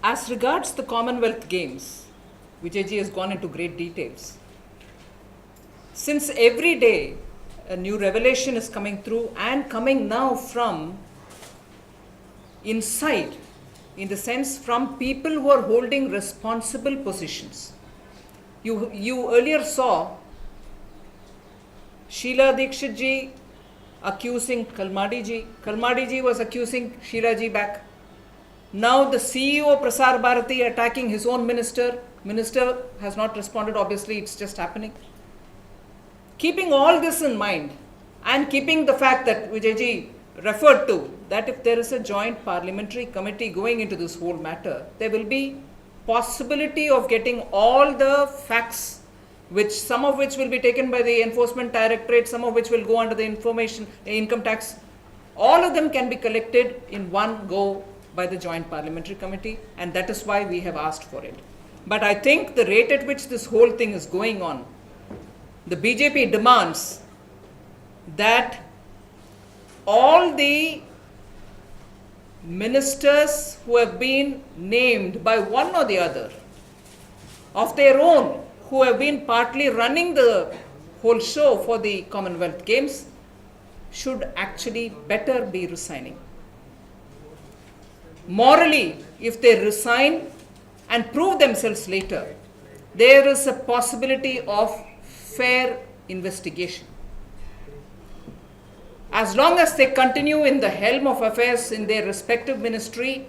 As regards the Commonwealth Games, Vijayji has gone into great details. Since every day a new revelation is coming through and coming now from inside, in the sense from people who are holding responsible positions. You earlier saw Sheila Dikshit ji accusing Kalmadi ji. Kalmadi ji was accusing Sheila ji back. Now the CEO Prasar Bharati attacking his own minister. Minister has not responded, obviously it's just happening. Keeping all this in mind and keeping the fact that Vijayji referred to, that if there is a joint parliamentary committee going into this whole matter, there will be possibility of getting all the facts, which some of which will be taken by the enforcement directorate, some of which will go under the income tax. All of them can be collected in one go by the joint parliamentary committee, and that is why we have asked for it. But I think the rate at which this whole thing is going on, the BJP demands that all the ministers who have been named by one or the other of their own, who have been partly running the whole show for the Commonwealth Games, should actually better be resigning. Morally, if they resign and prove themselves later, there is a possibility of fair investigation. As long as they continue in the helm of affairs in their respective ministry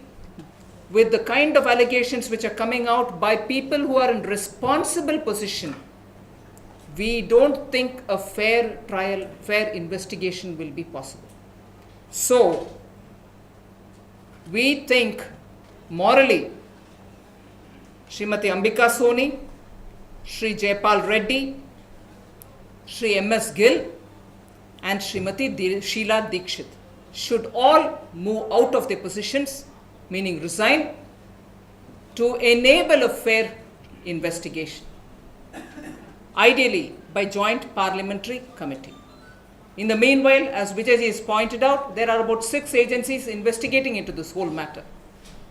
with the kind of allegations which are coming out by people who are in responsible position, we don't think a fair trial, fair investigation will be possible. So, we think morally, Srimati Ambika Soni, Shri Jayapal Reddy, Shri M.S. Gill and Srimati Sheila Dikshit should all move out of their positions, meaning resign, to enable a fair investigation, ideally by joint parliamentary committee. In the meanwhile, as Vijayji has pointed out, there are about 6 agencies investigating into this whole matter.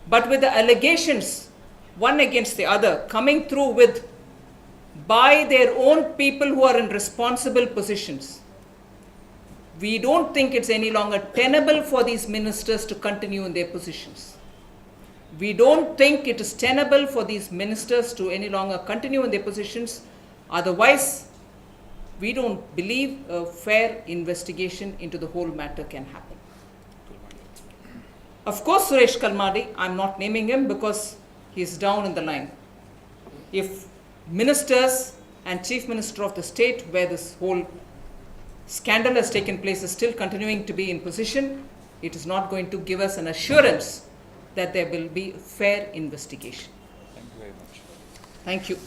But with the allegations, one against the other, coming through with by their own people who are in responsible positions, we don't think it's any longer tenable for these ministers to continue in their positions. We don't think it is tenable for these ministers to any longer continue in their positions. Otherwise, we don't believe a fair investigation into the whole matter can happen. Of course, Suresh Kalmadi, I'm not naming him because he's down in the line. If ministers and Chief Minister of the state, where this whole scandal has taken place, is still continuing to be in position, it is not going to give us an assurance that there will be fair investigation. Thank you very much. Thank you.